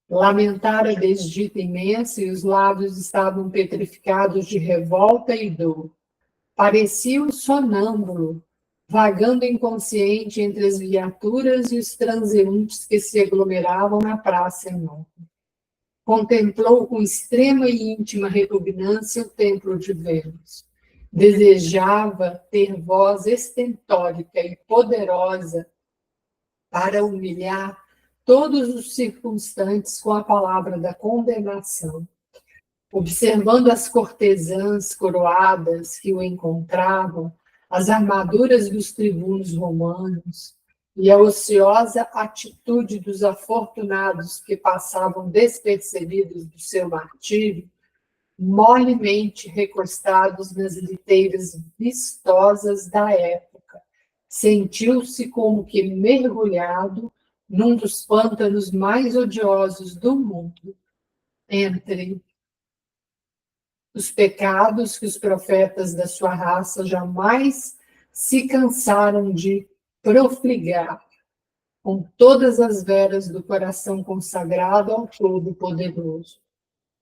Speaker 2: Lamentara a desdita imensa e os lábios estavam petrificados de revolta e dor. Parecia um sonâmbulo, vagando inconsciente entre as viaturas e os transeuntes que se aglomeravam na praça enorme. Contemplou com extrema e íntima repugnância o templo de Vênus. Desejava ter voz estentórica e poderosa para humilhar todos os circunstantes com a palavra da condenação. Observando as cortesãs coroadas que o encontravam, as armaduras dos tribunos romanos e a ociosa atitude dos afortunados que passavam despercebidos do seu martírio, molemente recostados nas liteiras vistosas da época, sentiu-se como que mergulhado num dos pântanos mais odiosos do mundo, entre os pecados que os profetas da sua raça jamais se cansaram de profligar, com todas as veras do coração consagrado ao Todo-Poderoso.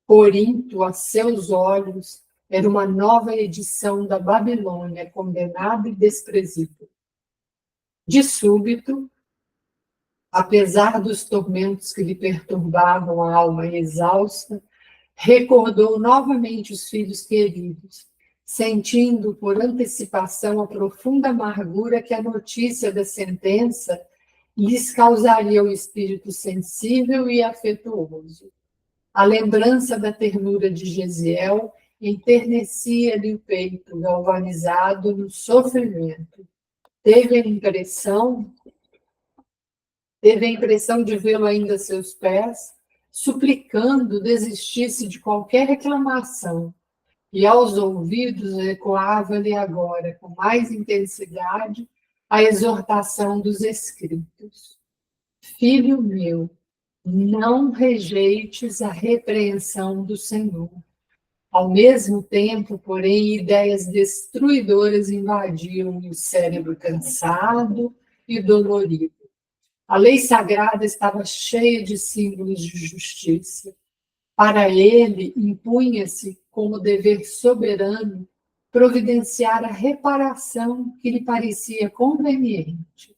Speaker 2: Corinto, a seus olhos, era uma nova edição da Babilônia, condenada e desprezível. De súbito, apesar dos tormentos que lhe perturbavam a alma exausta, recordou novamente os filhos queridos, sentindo por antecipação a profunda amargura que a notícia da sentença lhes causaria ao espírito sensível e afetuoso. A lembrança da ternura de Gesiel enternecia-lhe o peito, galvanizado no sofrimento. Teve a impressão de vê-lo ainda a seus pés, suplicando desistisse de qualquer reclamação, e aos ouvidos ecoava-lhe agora, com mais intensidade, a exortação dos escritos. Filho meu, não rejeites a repreensão do Senhor. Ao mesmo tempo, porém, ideias destruidoras invadiam o cérebro cansado e dolorido. A lei sagrada estava cheia de símbolos de justiça. Para ele, impunha-se como dever soberano providenciar a reparação que lhe parecia conveniente.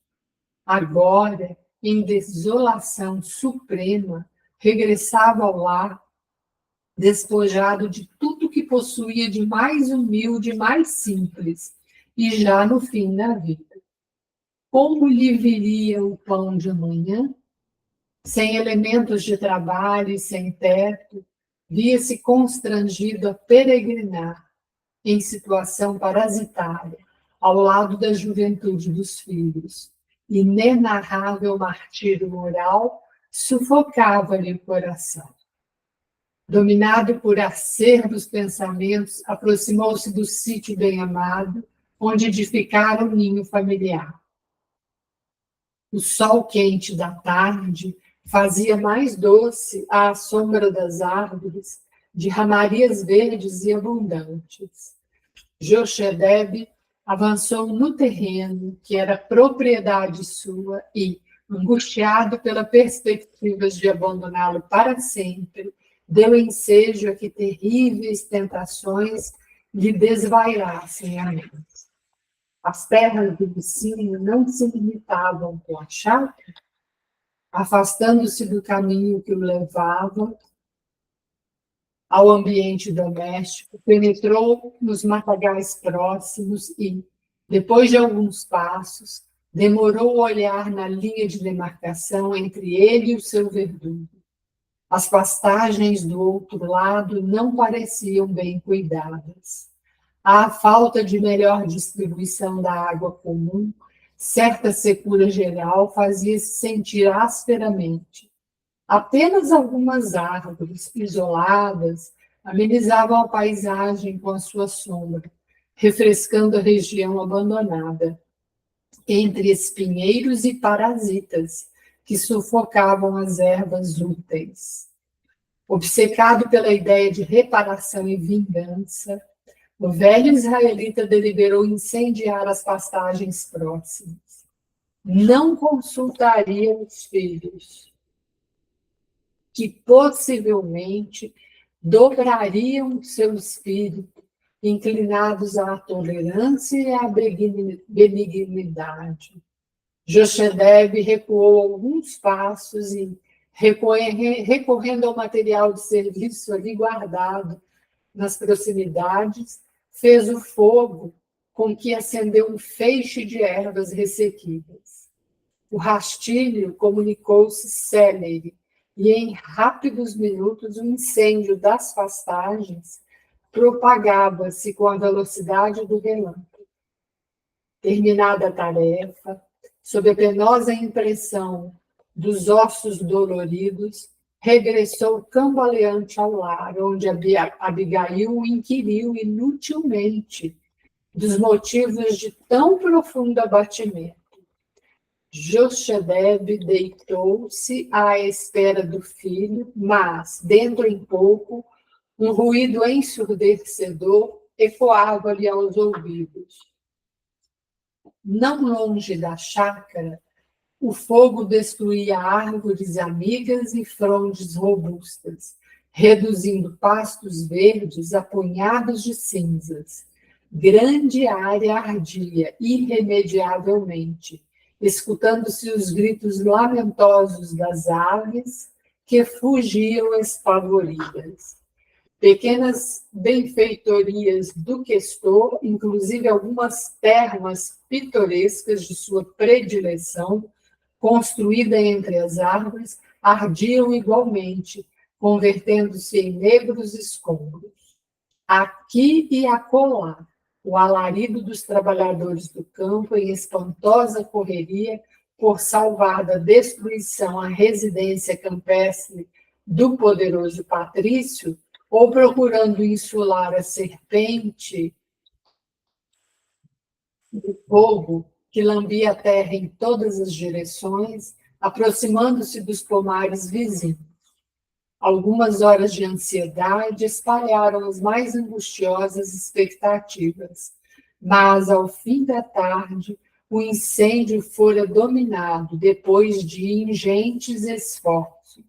Speaker 2: Agora, em desolação suprema, regressava ao lar, despojado de tudo que possuía de mais humilde e mais simples, e já no fim da vida. Como lhe viria o pão de amanhã? Sem elementos de trabalho e sem teto, via-se constrangido a peregrinar, em situação parasitária, ao lado da juventude dos filhos. Inenarrável martírio moral sufocava-lhe o coração. Dominado por acerbos pensamentos, aproximou-se do sítio bem-amado, onde edificara o ninho familiar. O sol quente da tarde fazia mais doce à sombra das árvores, de ramarias verdes e abundantes. Jochebed avançou no terreno, que era propriedade sua, e, angustiado pela perspectiva de abandoná-lo para sempre, deu ensejo a que terríveis tentações lhe desvairassem a mente. As terras do vizinho não se limitavam com a chácara, afastando-se do caminho que o levava ao ambiente doméstico, penetrou nos matagais próximos e, depois de alguns passos, demorou o olhar na linha de demarcação entre ele e o seu verdugo. As pastagens do outro lado não pareciam bem cuidadas. À falta de melhor distribuição da água comum, certa secura geral fazia-se sentir asperamente. Apenas algumas árvores isoladas amenizavam a paisagem com a sua sombra, refrescando a região abandonada, entre espinheiros e parasitas que sufocavam as ervas úteis. Obcecado pela ideia de reparação e vingança, o velho israelita deliberou incendiar as pastagens próximas. Não consultaria os filhos, que possivelmente dobrariam seu espírito, inclinados à tolerância e à benignidade. Jochebed recuou alguns passos e, recorrendo ao material de serviço ali guardado nas proximidades, fez o fogo com que acendeu um feixe de ervas ressequidas. O rastilho comunicou-se célere, e em rápidos minutos o incêndio das pastagens propagava-se com a velocidade do relâmpago. Terminada a tarefa, sob a penosa impressão dos ossos doloridos, regressou cambaleante ao lar, onde Abigail o inquiriu inutilmente dos motivos de tão profundo abatimento. Jochebed deitou-se à espera do filho, mas, dentro em pouco, um ruído ensurdecedor ecoava-lhe aos ouvidos. Não longe da chácara, o fogo destruía árvores amigas e frondes robustas, reduzindo pastos verdes a punhados de cinzas. Grande área ardia irremediavelmente, escutando-se os gritos lamentosos das aves que fugiam espavoridas. Pequenas benfeitorias do questor, inclusive algumas termas pitorescas de sua predileção, construída entre as árvores, ardiam igualmente, convertendo-se em negros escombros. Aqui e acolá, o alarido dos trabalhadores do campo em espantosa correria por salvar da destruição a residência campestre do poderoso Patrício, ou procurando insular a serpente do fogo que lambia a terra em todas as direções, aproximando-se dos pomares vizinhos. Algumas horas de ansiedade espalharam as mais angustiosas expectativas, mas, ao fim da tarde, o incêndio fora dominado depois de ingentes esforços.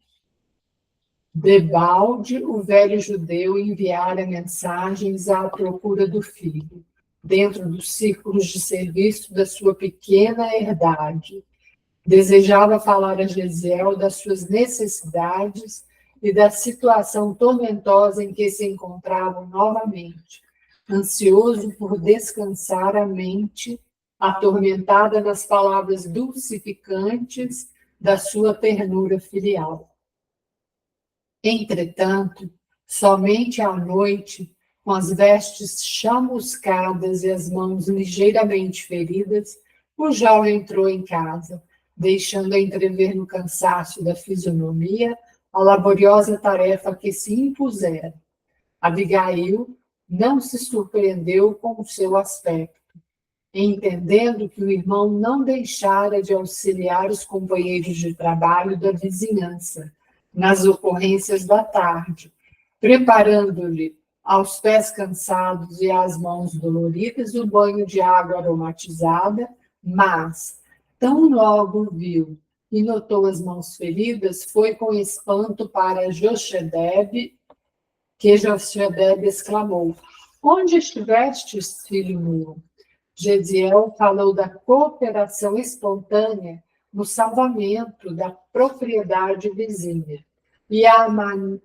Speaker 2: Debalde, o velho judeu enviara mensagens à procura do filho, dentro dos círculos de serviço da sua pequena herdade. Desejava falar a Gesiel das suas necessidades e da situação tormentosa em que se encontravam novamente, ansioso por descansar a mente, atormentada nas palavras dulcificantes da sua ternura filial. Entretanto, somente à noite, com as vestes chamuscadas e as mãos ligeiramente feridas, o jovem entrou em casa, deixando entrever no cansaço da fisionomia a laboriosa tarefa que se impusera. Abigail não se surpreendeu com o seu aspecto, entendendo que o irmão não deixara de auxiliar os companheiros de trabalho da vizinhança nas ocorrências da tarde, preparando-lhe aos pés cansados e às mãos doloridas o banho de água aromatizada, mas, tão logo viu e notou as mãos feridas, foi com espanto para Jochebed, que Jochebed exclamou: "Onde estivestes, filho meu?" Gesiel falou da cooperação espontânea no salvamento da propriedade vizinha. E, à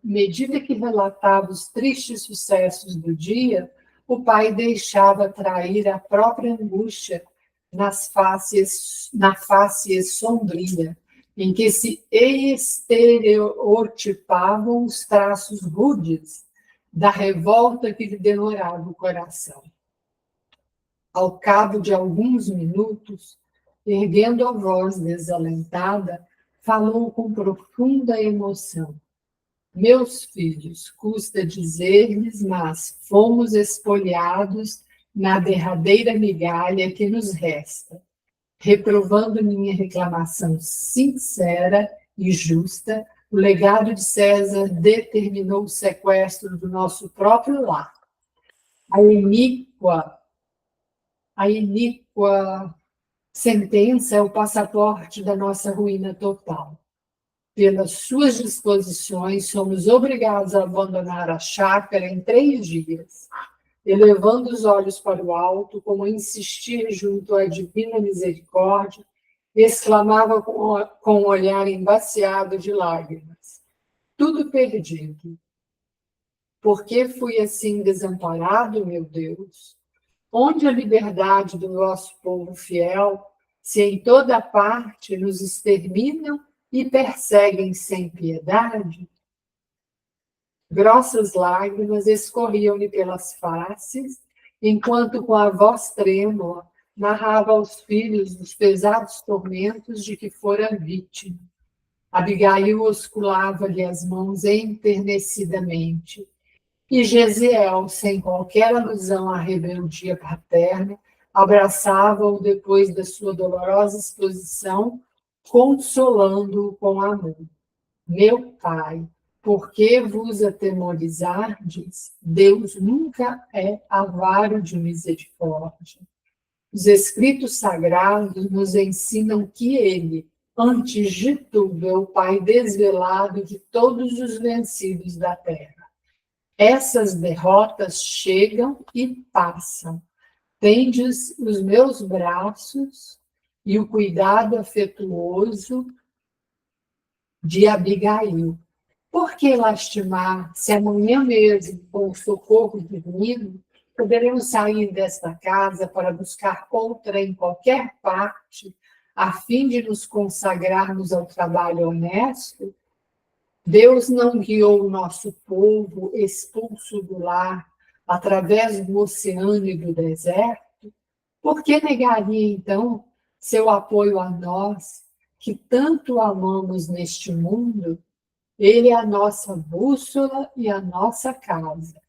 Speaker 2: medida que relatava os tristes sucessos do dia, o pai deixava trair a própria angústia na face sombria, em que se estereotipavam os traços rudes da revolta que lhe demorava o coração. Ao cabo de alguns minutos, erguendo a voz desalentada, falou com profunda emoção: "Meus filhos, custa dizer-lhes, mas fomos espoliados na derradeira migalha que nos resta. Reprovando minha reclamação sincera e justa, o legado de César determinou o sequestro do nosso próprio lar. A iníqua sentença é o passaporte da nossa ruína total. Pelas suas disposições, somos obrigados a abandonar a chácara em 3 dias. Elevando os olhos para o alto, como a insistir junto à divina misericórdia, exclamava com um olhar embaciado de lágrimas: "Tudo perdido. Por que fui assim desamparado, meu Deus? Onde a liberdade do nosso povo fiel, se em toda parte nos exterminam e perseguem sem piedade?" Grossas lágrimas escorriam-lhe pelas faces, enquanto com a voz trêmula narrava aos filhos os pesados tormentos de que fora vítima. Abigail osculava-lhe as mãos enternecidamente, e Gesiel, sem qualquer alusão à rebeldia paterna, abraçava-o depois da sua dolorosa exposição, consolando-o com amor. "Meu pai, por que vos atemorizardes? Deus nunca é avaro de misericórdia. Os escritos sagrados nos ensinam que ele, antes de tudo, é o Pai desvelado de todos os vencidos da terra. Essas derrotas chegam e passam. Tendes os meus braços e o cuidado afetuoso de Abigail. Por que lastimar, se amanhã mesmo, com o socorro divino, poderemos sair desta casa para buscar outra em qualquer parte, a fim de nos consagrarmos ao trabalho honesto? Deus não guiou o nosso povo expulso do lar através do oceano e do deserto? Por que negaria, então, seu apoio a nós, que tanto amamos neste mundo? Ele é a nossa bússola e a nossa casa.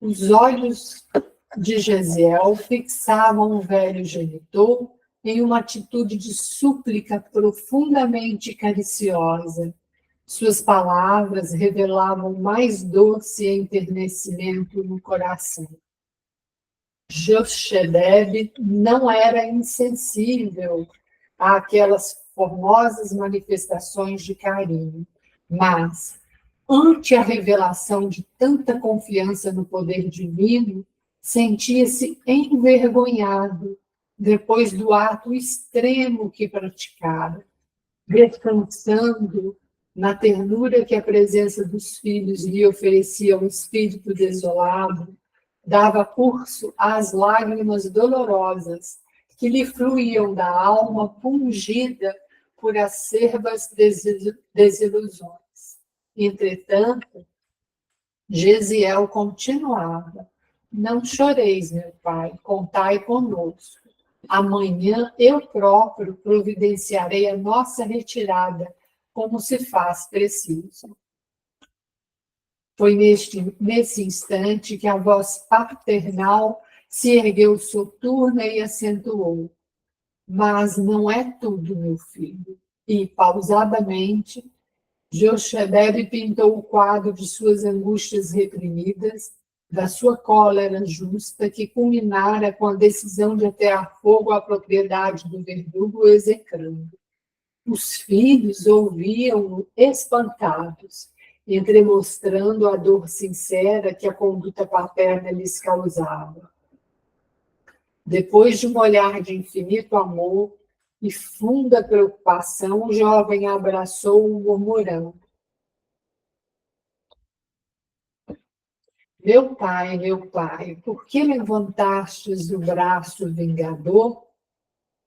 Speaker 2: Os olhos de Gesiel fixavam o velho genitor em uma atitude de súplica profundamente cariciosa. Suas palavras revelavam mais doce enternecimento no coração. Jochebed não era insensível àquelas formosas manifestações de carinho, mas, ante a revelação de tanta confiança no poder divino, sentia-se envergonhado depois do ato extremo que praticara, descansando na ternura que a presença dos filhos lhe oferecia ao espírito desolado, dava curso às lágrimas dolorosas que lhe fluíam da alma pungida por acerbas desilusões. Entretanto, Gesiel continuava: não choreis, meu pai, contai conosco. Amanhã eu próprio providenciarei a nossa retirada, como se faz preciso. Foi nesse instante que a voz paternal se ergueu soturna e acentuou: mas não é tudo, meu filho. E, pausadamente, Jochebed pintou o quadro de suas angústias reprimidas, da sua cólera justa, que culminara com a decisão de atear fogo à propriedade do verdugo execrando. Os filhos ouviam-no espantados, entremostrando a dor sincera que a conduta paterna lhes causava. Depois de um olhar de infinito amor e funda preocupação, o jovem abraçou-o murmurando: meu pai, por que levantastes o braço vingador?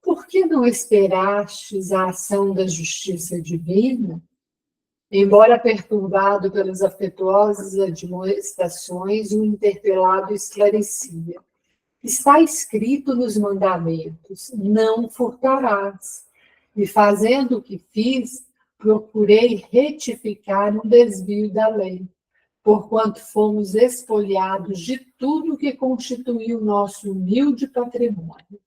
Speaker 2: Por que não esperastes a ação da justiça divina? Embora perturbado pelas afetuosas admoestações, o interpelado esclarecia: está escrito nos mandamentos, não furtarás. E fazendo o que fiz, procurei retificar um desvio da lei, porquanto fomos expoliados de tudo que constitui o nosso humilde patrimônio.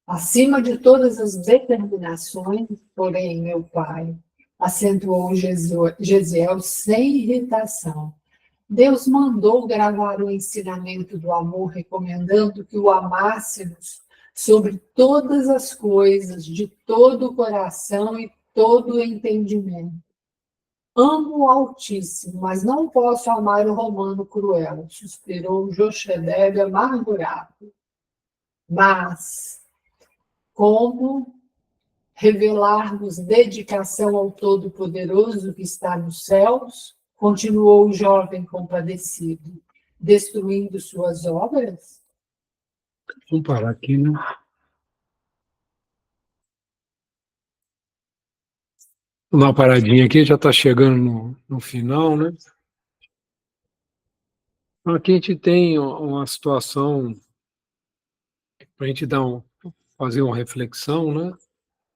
Speaker 2: Acima de todas as determinações, porém, meu pai, acentuou Gesiel sem irritação, Deus mandou gravar o ensinamento do amor, recomendando que o amássemos sobre todas as coisas, de todo o coração e todo o entendimento. Amo o Altíssimo, mas não posso amar o romano cruel, suspirou Jochebed amargurado. Mas, como revelarmos dedicação ao Todo-Poderoso que está nos céus? Continuou o jovem compadecido, destruindo suas obras?
Speaker 1: Vamos parar aqui, né? Uma paradinha aqui, já está chegando no final, né? Aqui a gente tem uma situação para a gente fazer uma reflexão, né?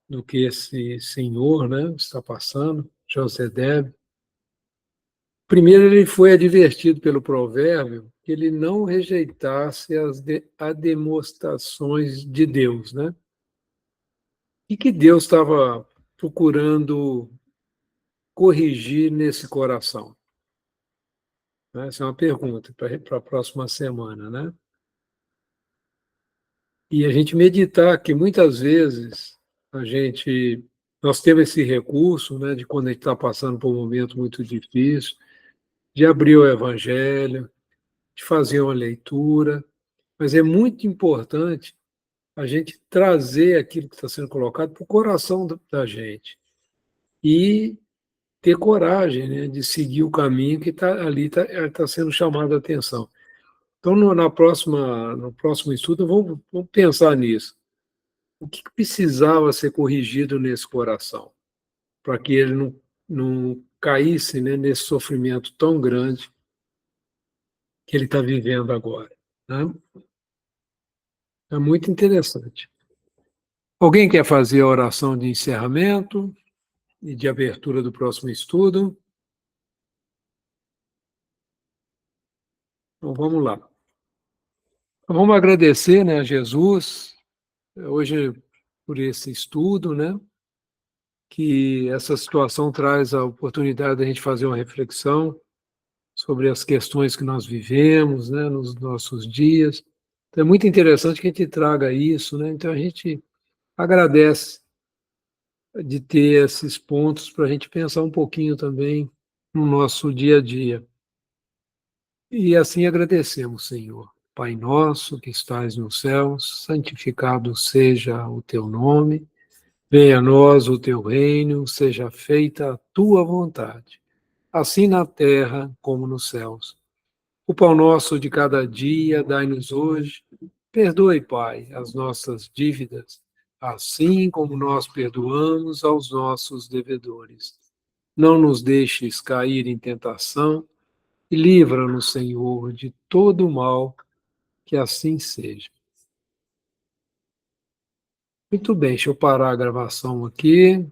Speaker 1: Do que esse senhor, né, está passando, Josedeb. Primeiro, ele foi advertido pelo provérbio que ele não rejeitasse as demonstrações de Deus, né? E que Deus estava procurando corrigir nesse coração? Essa é uma pergunta para a próxima semana, né? E a gente meditar que muitas vezes nós temos esse recurso, né, de quando a gente está passando por um momento muito difícil, de abrir o Evangelho, de fazer uma leitura, mas é muito importante a gente trazer aquilo que está sendo colocado para o coração da gente e ter coragem, né, de seguir o caminho que ali está sendo chamado a atenção. Então, no próximo estudo, vamos pensar nisso. O que precisava ser corrigido nesse coração para que ele não caísse, né, nesse sofrimento tão grande que ele está vivendo agora, né? É muito interessante. Alguém quer fazer a oração de encerramento e de abertura do próximo estudo? Então, vamos lá. Então, vamos agradecer, né, a Jesus, hoje, por esse estudo, né, que essa situação traz a oportunidade de a gente fazer uma reflexão sobre as questões que nós vivemos, né, nos nossos dias. Então, é muito interessante que a gente traga isso, né? Então a gente agradece de ter esses pontos para a gente pensar um pouquinho também no nosso dia a dia. E assim agradecemos, Senhor. Pai nosso que estais nos céus, santificado seja o teu nome, venha a nós o teu reino, seja feita a tua vontade, assim na terra como nos céus. O pão nosso de cada dia dai-nos hoje. Perdoe, Pai, as nossas dívidas, assim como nós perdoamos aos nossos devedores. Não nos deixes cair em tentação e livra-nos, Senhor, de todo o mal, que assim seja. Muito bem, deixa eu parar a gravação aqui.